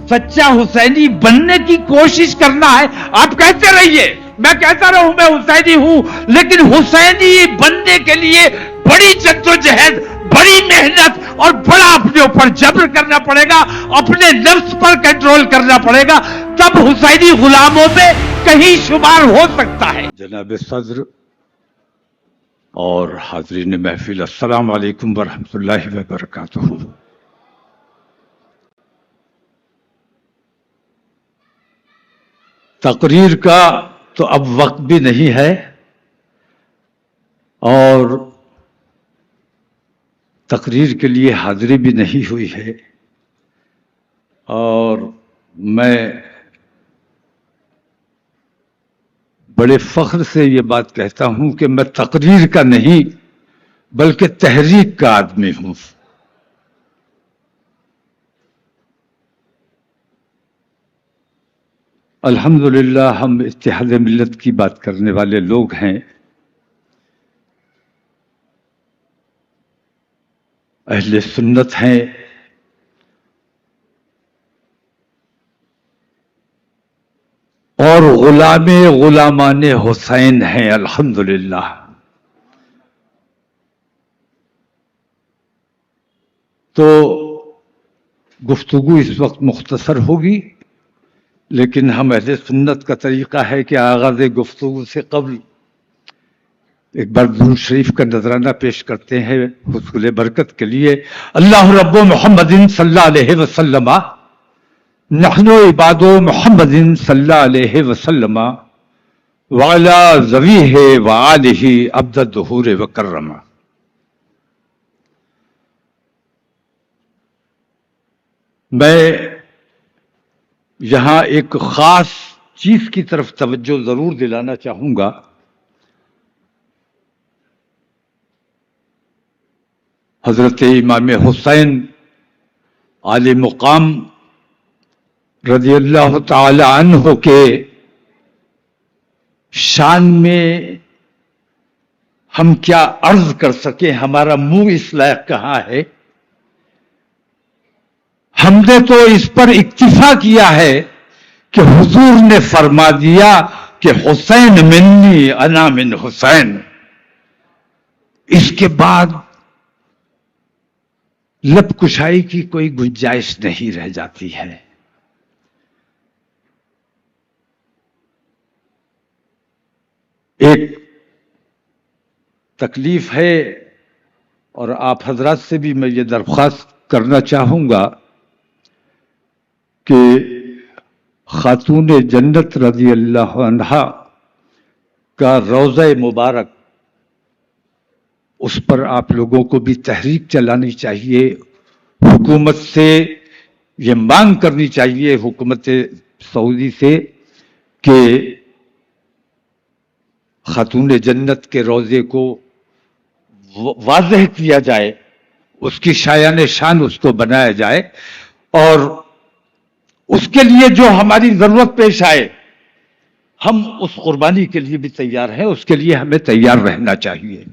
سچا حسینی بننے کی کوشش کرنا ہے. آپ کہتے رہیے، میں کہتا رہوں میں حسینی ہوں، لیکن حسینی بننے کے لیے بڑی جدوجہد، بڑی محنت اور بڑا اپنے اوپر جبر کرنا پڑے گا، اپنے نفس پر کنٹرول کرنا پڑے گا، تب حسینی غلاموں میں کہیں شمار ہو سکتا ہے. جناب صدر اور حاضرین محفل، السلام علیکم ورحمۃ اللہ وبرکاتہ. تقریر کا تو اب وقت بھی نہیں ہے اور تقریر کے لیے حاضری بھی نہیں ہوئی ہے، اور میں بڑے فخر سے یہ بات کہتا ہوں کہ میں تقریر کا نہیں بلکہ تحریک کا آدمی ہوں. الحمدللہ ہم اتحاد ملت کی بات کرنے والے لوگ ہیں. اہل سنت ہیں، اور غلامان حسین ہیں الحمدللہ. تو گفتگو اس وقت مختصر ہوگی، لیکن ہم اہل سنت کا طریقہ ہے کہ آغاز گفتگو سے قبل ایک بار درود شریف کا نذرانہ پیش کرتے ہیں حصول برکت کے لیے. اللہ رب محمد صلی اللہ علیہ وسلم نحن عباد محمد صلی اللہ علیہ وسلم وعلی ذویہ وآلہ عبد الدہور وکرم. میں یہاں ایک خاص چیز کی طرف توجہ ضرور دلانا چاہوں گا. حضرت امام حسین عالی مقام رضی اللہ تعالی عنہ کے شان میں ہم کیا عرض کر سکیں، ہمارا منہ اس لائق کہاں ہے. ہم نے تو اس پر اکتفا کیا ہے کہ حضور نے فرما دیا کہ حسین منی انا من حسین. اس کے بعد لب کشائی کی کوئی گنجائش نہیں رہ جاتی ہے. ایک تکلیف ہے، اور آپ حضرات سے بھی میں یہ درخواست کرنا چاہوں گا کہ خاتون جنت رضی اللہ عنہا کا روضہ مبارک، اس پر آپ لوگوں کو بھی تحریک چلانی چاہیے. حکومت سے یہ مانگ کرنی چاہیے، حکومت سعودی سے، کہ خاتون جنت کے روضے کو واضح کیا جائے، اس کی شایان شان اس کو بنایا جائے، اور اس کے لیے جو ہماری ضرورت پیش آئے ہم اس قربانی کے لیے بھی تیار ہیں، اس کے لیے ہمیں تیار رہنا چاہیے.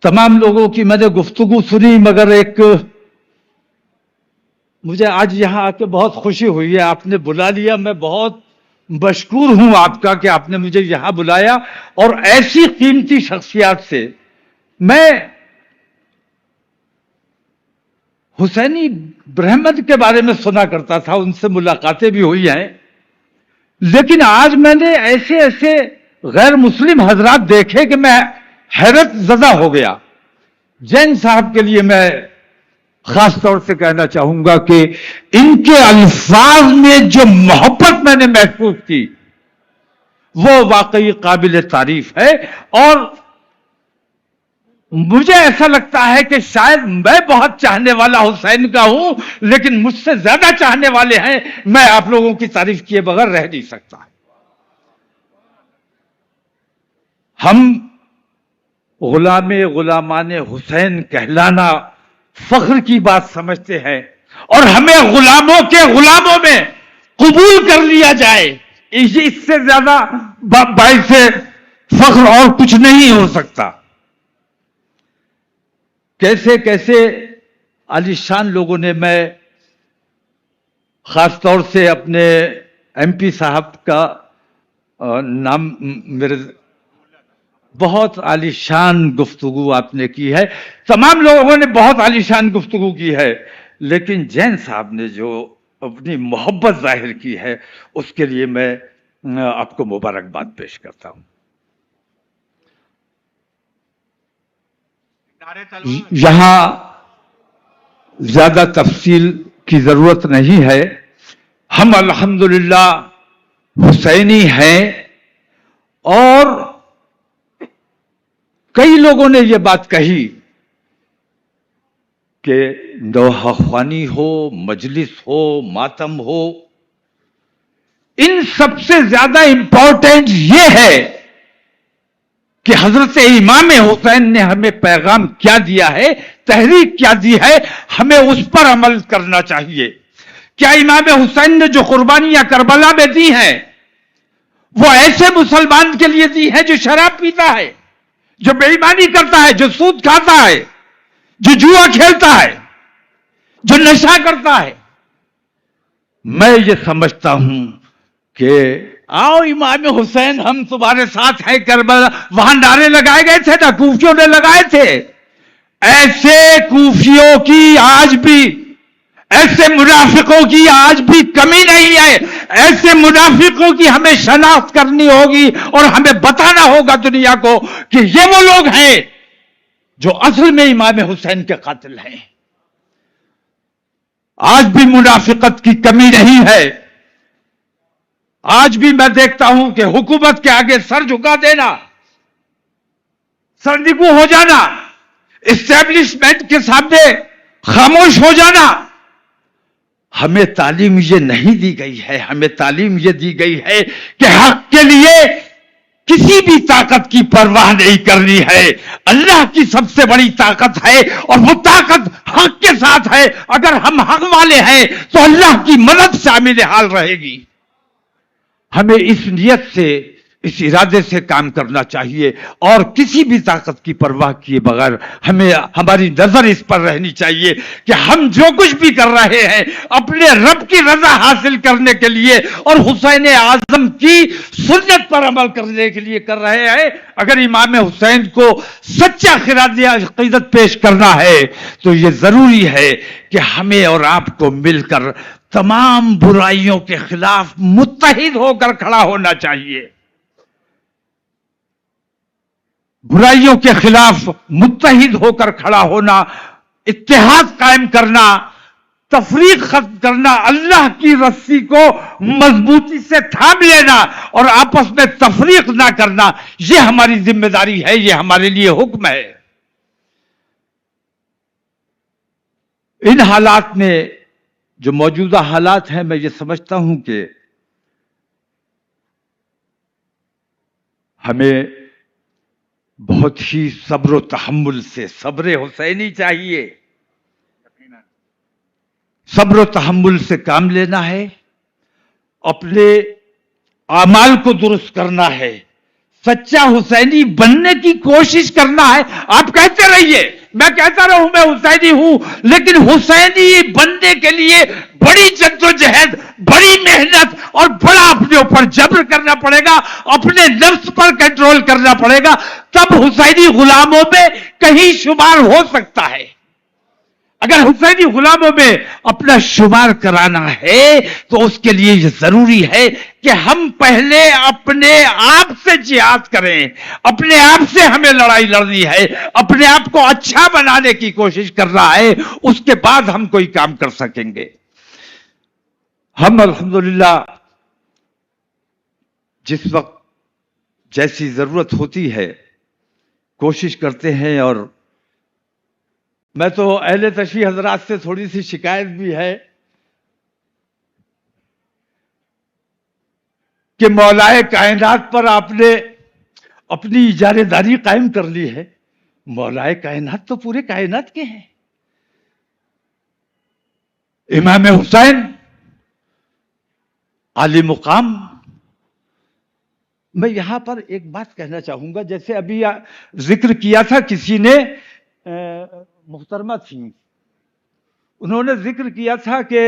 تمام لوگوں کی میں نے گفتگو سنی، مگر ایک مجھے آج یہاں آ کے بہت خوشی ہوئی ہے. آپ نے بلا لیا، میں بہت مشکور ہوں آپ کا کہ آپ نے مجھے یہاں بلایا، اور ایسی قیمتی شخصیات سے. میں حسینی برہمن کے بارے میں سنا کرتا تھا، ان سے ملاقاتیں بھی ہوئی ہیں، لیکن آج میں نے ایسے ایسے غیر مسلم حضرات دیکھے کہ میں حیرت زدہ ہو گیا. جین صاحب کے لیے میں خاص طور سے کہنا چاہوں گا کہ ان کے الفاظ میں جو محبت میں نے محسوس کی وہ واقعی قابل تعریف ہے. اور مجھے ایسا لگتا ہے کہ شاید میں بہت چاہنے والا حسین کا ہوں، لیکن مجھ سے زیادہ چاہنے والے ہیں. میں آپ لوگوں کی تعریف کیے بغیر رہ نہیں سکتا. ہم غلامان حسین کہلانا فخر کی بات سمجھتے ہیں، اور ہمیں غلاموں کے غلاموں میں قبول کر لیا جائے، اس سے زیادہ باعث فخر اور کچھ نہیں ہو سکتا. کیسے کیسے عالی شان لوگوں نے، میں خاص طور سے اپنے ایم پی صاحب کا نام میرے بہت عالیشان گفتگو آپ نے کی ہے. تمام لوگوں نے بہت عالیشان گفتگو کی ہے، لیکن جین صاحب نے جو اپنی محبت ظاہر کی ہے اس کے لیے میں آپ کو مبارکباد پیش کرتا ہوں. یہاں زیادہ تفصیل کی ضرورت نہیں ہے. ہم الحمدللہ حسینی ہیں، اور کئی لوگوں نے یہ بات کہی کہ نوحہ خوانی ہو، مجلس ہو، ماتم ہو، ان سب سے زیادہ امپورٹنٹ یہ ہے کہ حضرت امام حسین نے ہمیں پیغام کیا دیا ہے، تحریک کیا دی ہے، ہمیں اس پر عمل کرنا چاہیے. کیا امام حسین نے جو قربانیاں کربلا میں دی ہیں وہ ایسے مسلمان کے لیے دی ہے جو شراب پیتا ہے، جو بے ایمانی کرتا ہے، جو سود کھاتا ہے، جو جوا کھیلتا ہے، جو نشہ کرتا ہے؟ میں یہ سمجھتا ہوں کہ آؤ امام حسین ہم تمہارے ساتھ ہیں کربلا، وہاں نعرے لگائے گئے تھے نا، کوفیوں نے لگائے تھے. ایسے کوفیوں کی آج بھی، ایسے منافقوں کی آج بھی کمی نہیں ہے. ایسے منافقوں کی ہمیں شناخت کرنی ہوگی اور ہمیں بتانا ہوگا دنیا کو کہ یہ وہ لوگ ہیں جو اصل میں امام حسین کے قاتل ہیں. آج بھی منافقت کی کمی نہیں ہے. آج بھی میں دیکھتا ہوں کہ حکومت کے آگے سر جھکا دینا، سرنگو ہو جانا، اسٹیبلشمنٹ کے سامنے خاموش ہو جانا. ہمیں تعلیم یہ نہیں دی گئی ہے. ہمیں تعلیم یہ دی گئی ہے کہ حق کے لیے کسی بھی طاقت کی پرواہ نہیں کرنی ہے. اللہ کی سب سے بڑی طاقت ہے اور وہ طاقت حق کے ساتھ ہے. اگر ہم حق والے ہیں تو اللہ کی مدد شامل حال رہے گی. ہمیں اس نیت سے، اس ارادے سے کام کرنا چاہیے اور کسی بھی طاقت کی پرواہ کیے بغیر ہماری نظر اس پر رہنی چاہیے کہ ہم جو کچھ بھی کر رہے ہیں اپنے رب کی رضا حاصل کرنے کے لیے اور حسین اعظم کی سنت پر عمل کرنے کے لیے کر رہے ہیں. اگر امام حسین کو سچا خراج عقیدت پیش کرنا ہے تو یہ ضروری ہے کہ ہمیں اور آپ کو مل کر تمام برائیوں کے خلاف متحد ہو کر کھڑا ہونا چاہیے. برائیوں کے خلاف متحد ہو کر کھڑا ہونا، اتحاد قائم کرنا، تفریق ختم کرنا، اللہ کی رسی کو مضبوطی سے تھام لینا اور آپس میں تفریق نہ کرنا، یہ ہماری ذمہ داری ہے، یہ ہمارے لیے حکم ہے. ان حالات میں، جو موجودہ حالات ہیں، میں یہ سمجھتا ہوں کہ ہمیں بہت ہی صبر و تحمل سے، صبر حسینی چاہیے، صبر و تحمل سے کام لینا ہے، اپنے اعمال کو درست کرنا ہے، سچا حسینی بننے کی کوشش کرنا ہے. آپ کہتے رہیے، میں کہتا رہوں میں حسینی ہوں، لیکن حسینی بننے کے لیے بڑی جدوجہد، بڑی محنت اور بڑا اپنے اوپر جبر کرنا پڑے گا، اپنے نفس پر کنٹرول کرنا پڑے گا، تب حسینی غلاموں میں کہیں شمار ہو سکتا ہے. اگر حسینی غلاموں میں اپنا شمار کرانا ہے تو اس کے لیے یہ ضروری ہے کہ ہم پہلے اپنے آپ سے جہاد کریں. اپنے آپ سے ہمیں لڑائی لڑنی ہے، اپنے آپ کو اچھا بنانے کی کوشش کرنا ہے، اس کے بعد ہم کوئی کام کر سکیں گے. ہم الحمدللہ جس وقت جیسی ضرورت ہوتی ہے کوشش کرتے ہیں، اور میں تو اہل تشیع حضرات سے تھوڑی سی شکایت بھی ہے کہ مولائے کائنات پر آپ نے اپنی اجارے داری قائم کر لی ہے. مولائے کائنات تو پورے کائنات کے ہیں. امام حسین عالی مقام. میں یہاں پر ایک بات کہنا چاہوں گا، جیسے ابھی ذکر کیا تھا کسی نے، محترمہ تھی، انہوں نے ذکر کیا تھا کہ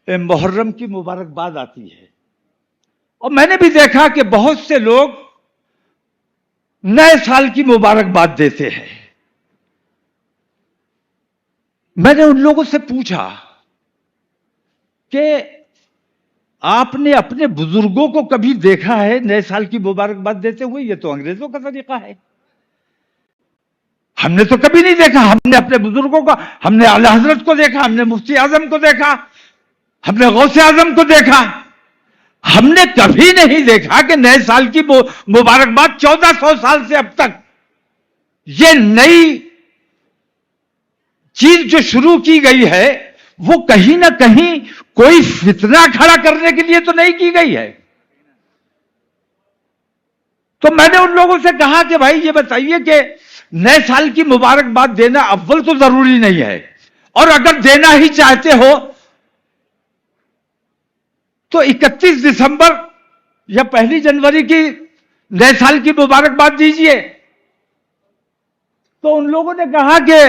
محرم کی مبارکباد آتی ہے، اور میں نے بھی دیکھا کہ بہت سے لوگ نئے سال کی مبارکباد دیتے ہیں۔ میں نے ان لوگوں سے پوچھا کہ آپ نے اپنے بزرگوں کو کبھی دیکھا ہے نئے سال کی مبارکباد دیتے ہوئے؟ یہ تو انگریزوں کا طریقہ ہے، ہم نے تو کبھی نہیں دیکھا۔ ہم نے اپنے بزرگوں کو، ہم نے اعلی حضرت کو دیکھا، ہم نے مفتی اعظم کو دیکھا، ہم نے غوث اعظم کو دیکھا، ہم نے کبھی نہیں دیکھا کہ نئے سال کی مبارکباد 1400 سال سے اب تک یہ نئی چیز جو شروع کی گئی ہے وہ کہیں نہ کہیں کوئی فتنہ کھڑا کرنے کے لیے تو نہیں کی گئی ہے۔ تو میں نے ان لوگوں سے کہا کہ بھائی یہ بتائیے کہ نئے سال کی مبارکباد دینا اول تو ضروری نہیں ہے، اور اگر دینا ہی چاہتے ہو تو 31 دسمبر یا 1 جنوری کی نئے سال کی مبارکباد دیجئے۔ تو ان لوگوں نے کہا کہ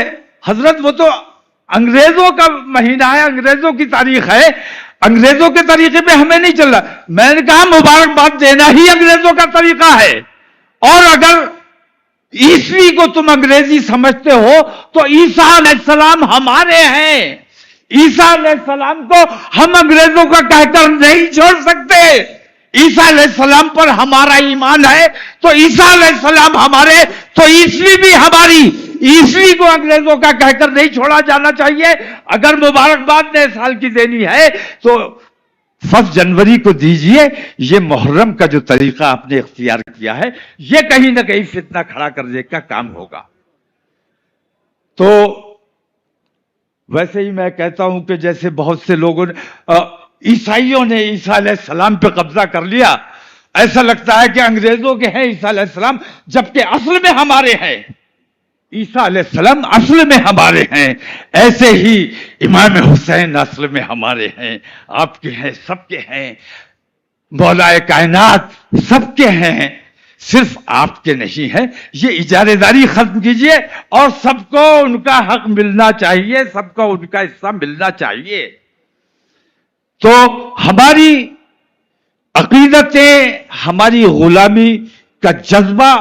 حضرت وہ تو انگریزوں کا مہینہ ہے، انگریزوں کی تاریخ ہے، انگریزوں کے طریقے پہ ہمیں نہیں چل رہا۔ میں نے کہا مبارکباد دینا ہی انگریزوں کا طریقہ ہے، اور اگر عیسوی کو تم انگریزی سمجھتے ہو تو عیسیٰ علیہ السلام ہمارے ہیں، عیسیٰ علیہ السلام کو ہم انگریزوں کا کہہ کر نہیں چھوڑ سکتے۔ عیسیٰ علیہ السلام پر ہمارا ایمان ہے تو عیسیٰ علیہ السلام ہمارے، تو عیسوی بھی ہماری، عیسوی کو انگریزوں کا کہہ کر نہیں چھوڑا جانا چاہیے۔ اگر مبارکباد نئے سال کی دینی ہے تو 1 جنوری کو دیجئے۔ یہ محرم کا جو طریقہ آپ نے اختیار کیا ہے یہ کہیں نہ کہیں فتنہ کھڑا کرنے کا کام ہوگا۔ تو ویسے ہی میں کہتا ہوں کہ جیسے بہت سے لوگوں نے، عیسائیوں نے عیسیٰ علیہ السلام پہ قبضہ کر لیا، ایسا لگتا ہے کہ انگریزوں کے ہیں عیسیٰ علیہ السلام، جبکہ اصل میں ہمارے ہیں۔ عیسیٰ علیہ السلام اصل میں ہمارے ہیں، ایسے ہی امام حسین اصل میں ہمارے ہیں، آپ کے ہیں، سب کے ہیں، مولا کائنات سب کے ہیں، صرف آپ کے نہیں ہیں۔ یہ اجارے داری ختم کیجئے اور سب کو ان کا حق ملنا چاہیے، سب کو ان کا حصہ ملنا چاہیے۔ تو ہماری عقیدتیں، ہماری غلامی کا جذبہ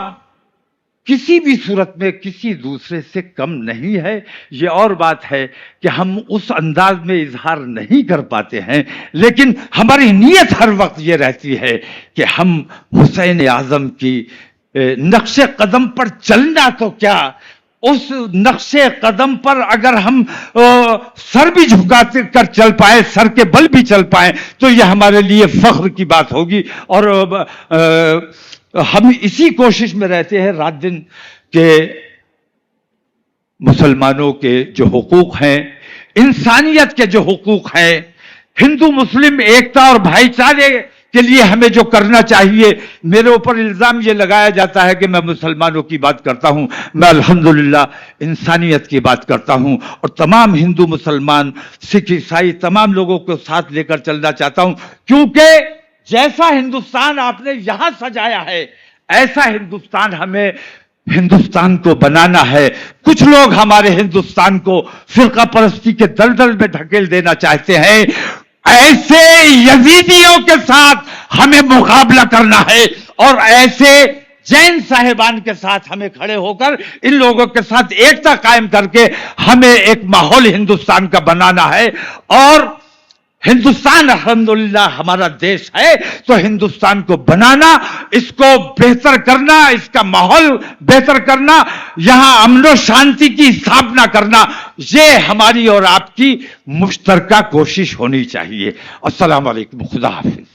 کسی بھی صورت میں کسی دوسرے سے کم نہیں ہے۔ یہ اور بات ہے کہ ہم اس انداز میں اظہار نہیں کر پاتے ہیں، لیکن ہماری نیت ہر وقت یہ رہتی ہے کہ ہم حسین اعظم کی نقش قدم پر چلنا تو کیا، اس نقش قدم پر اگر ہم سر بھی جھکا کر چل پائے، سر کے بل بھی چل پائیں، تو یہ ہمارے لیے فخر کی بات ہوگی۔ اور ہم اسی کوشش میں رہتے ہیں رات دن کہ مسلمانوں کے جو حقوق ہیں، انسانیت کے جو حقوق ہیں، ہندو مسلم ایکتا اور بھائی چارے کے لیے ہمیں جو کرنا چاہیے۔ میرے اوپر الزام یہ لگایا جاتا ہے کہ میں مسلمانوں کی بات کرتا ہوں، میں الحمدللہ انسانیت کی بات کرتا ہوں، اور تمام ہندو مسلمان سکھ عیسائی تمام لوگوں کو ساتھ لے کر چلنا چاہتا ہوں، کیونکہ جیسا ہندوستان آپ نے یہاں سجایا ہے ایسا ہندوستان ہمیں ہندوستان کو بنانا ہے۔ کچھ لوگ ہمارے ہندوستان کو فرقہ پرستی کے دلدل میں دھکیل دینا چاہتے ہیں، ایسے یزیدیوں کے ساتھ ہمیں مقابلہ کرنا ہے، اور ایسے جین صاحبان کے ساتھ ہمیں کھڑے ہو کر ان لوگوں کے ساتھ ایکتا قائم کر کے ہمیں ایک ماحول ہندوستان کا بنانا ہے۔ اور ہندوستان الحمدللہ ہمارا دیش ہے، تو ہندوستان کو بنانا، اس کو بہتر کرنا، اس کا ماحول بہتر کرنا، یہاں امن و شانتی کی استھاپنا کرنا، یہ ہماری اور آپ کی مشترکہ کوشش ہونی چاہیے۔ السلام علیکم، خدا حافظ۔